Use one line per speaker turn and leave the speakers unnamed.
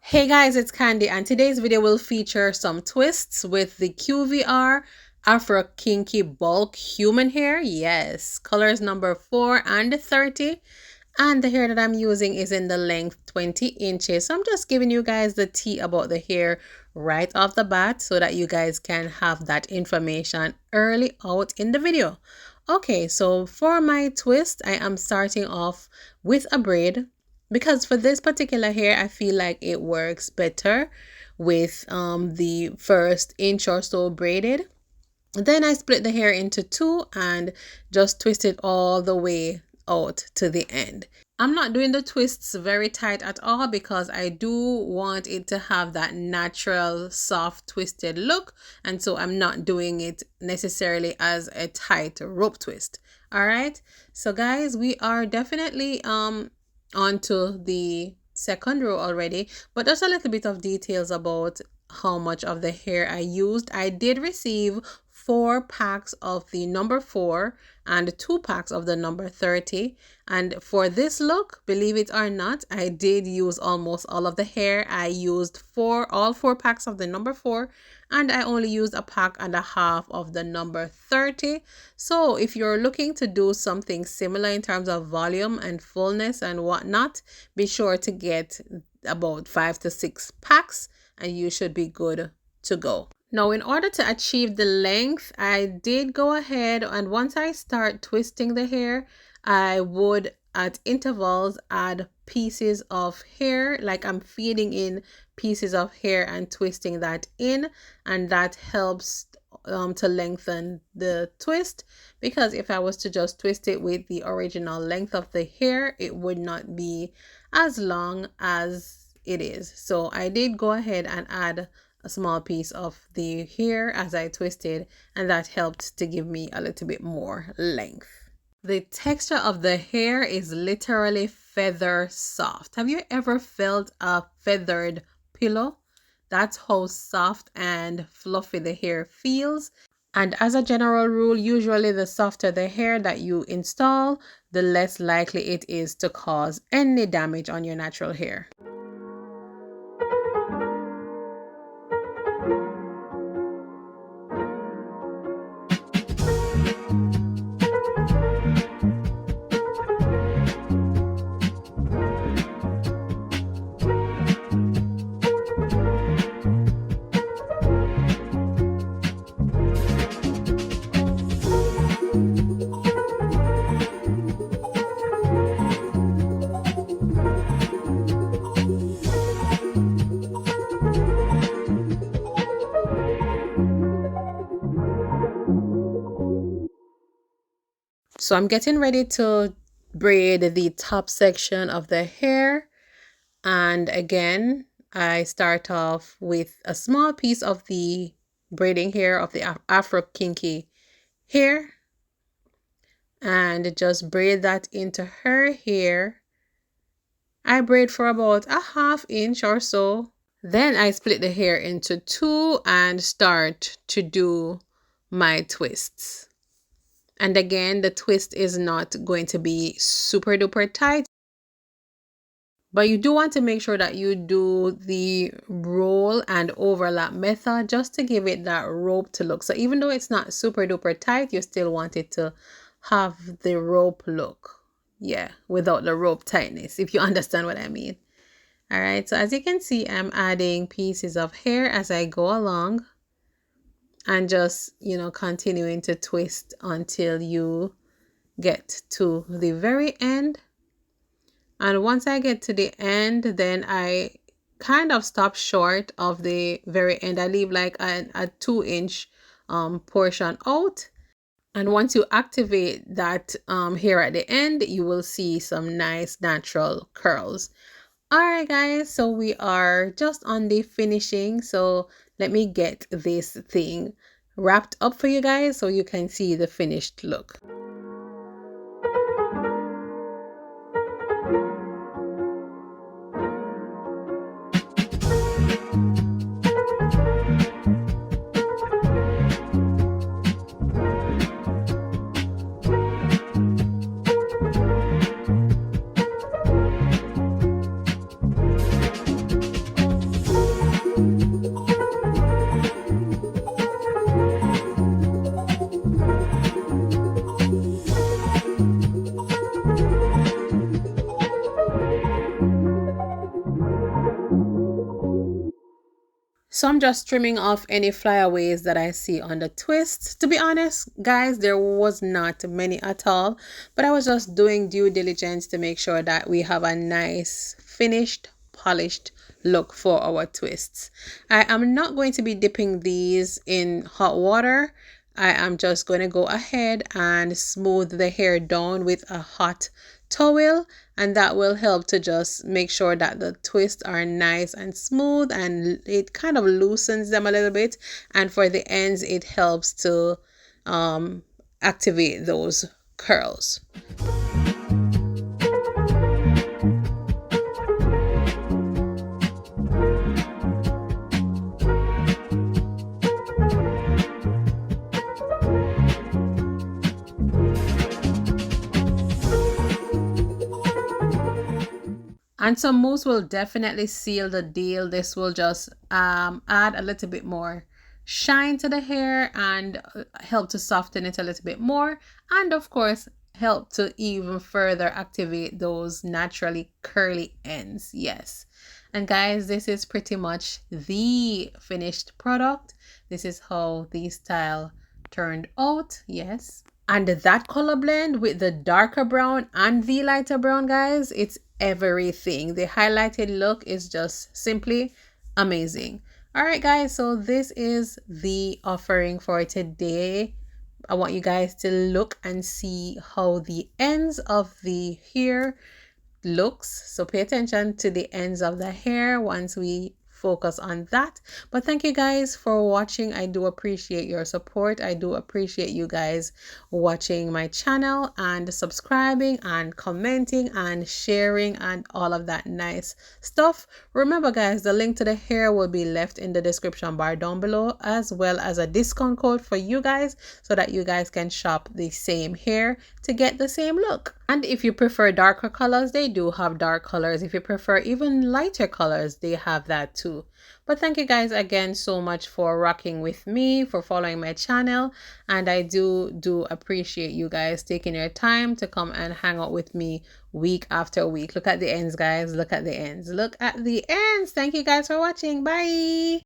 Hey guys, it's Candy, and today's video will feature some twists with the QVR Afro Kinky Bulk Human Hair. Yes, colors number 4 and 30. And the hair that I'm using is in the length 20 inches. So I'm just giving you guys the tea about the hair right off the bat so that you guys can have that information early out in the video. Okay, so for my twist, I am starting off with a braid because for this particular hair, I feel like it works better with the first inch or so braided. Then I split the hair into two and just twist it all the way out to the end. I'm not doing the twists very tight at all because I do want it to have that natural soft twisted look, and so I'm not doing it necessarily as a tight rope twist. All right, so guys, we are definitely onto the second row already, but just a little bit of details about how much of the hair I used. I did receive 4 packs of the number 4 and 2 packs of the number 30, and for this look, believe it or not, I did use almost all of the hair. I used all 4 packs of the number 4, and I only used a pack and a half of the number 30. So if you're looking to do something similar in terms of volume and fullness and whatnot, be sure to get about 5 to 6 packs and you should be good to go. Now, in order to achieve the length, I did go ahead, and once I start twisting the hair, I would at intervals add pieces of hair, like I'm feeding in pieces of hair and twisting that in, and that helps to lengthen the twist, because if I was to just twist it with the original length of the hair, it would not be as long as it is. So I did go ahead and add a small piece of the hair as I twisted, and that helped to give me a little bit more length. The texture of the hair is literally feather soft. Have you ever felt a feathered pillow? That's how soft and fluffy the hair feels. And as a general rule, usually the softer the hair that you install, the less likely it is to cause any damage on your natural hair. So I'm getting ready to braid the top section of the hair. And again, I start off with a small piece of the braiding hair of the Afro Kinky hair. And just braid that into her hair. I braid for about a ½ inch or so. Then I split the hair into two and start to do my twists. And again, the twist is not going to be super duper tight, but you do want to make sure that you do the roll and overlap method just to give it that rope to look. So even though it's not super duper tight, you still want it to have the rope look. Yeah, without the rope tightness, if you understand what I mean. All right, so as you can see, I'm adding pieces of hair as I go along. And just, continuing to twist until you get to the very end. And once I get to the end, then I kind of stop short of the very end. I leave like a 2-inch portion out. And once you activate that here at the end, you will see some nice natural curls. All right, guys, so we are just on the finishing. So let me get this thing wrapped up for you guys so you can see the finished look. So I'm just trimming off any flyaways that I see on the twists. To be honest, guys, there was not many at all, but I was just doing due diligence to make sure that we have a nice finished, polished look for our twists. I am not going to be dipping these in hot water. I am just going to go ahead and smooth the hair down with a hot towel, and that will help to just make sure that the twists are nice and smooth, and it kind of loosens them a little bit, and for the ends it helps to activate those curls. And some mousse will definitely seal the deal. This will just add a little bit more shine to the hair and help to soften it a little bit more. And of course, help to even further activate those naturally curly ends. Yes. And guys, this is pretty much the finished product. This is how the style turned out. Yes. And that color blend with the darker brown and the lighter brown, guys, it's everything. The highlighted look is just simply amazing. All right, guys, so this is the offering for today. I want you guys to look and see how the ends of the hair looks. So pay attention to the ends of the hair once we focus on that. But thank you guys for watching. I do appreciate your support. I do appreciate you guys watching my channel and subscribing and commenting and sharing and all of that nice stuff. Remember guys, the link to the hair will be left in the description bar down below, as well as a discount code for you guys so that you guys can shop the same hair to get the same look. And if you prefer darker colors, they do have dark colors. If you prefer even lighter colors, they have that too. But thank you guys again so much for rocking with me, for following my channel. And I do appreciate you guys taking your time to come and hang out with me week after week. Look at the ends, guys. Look at the ends. Look at the ends. Thank you guys for watching. Bye.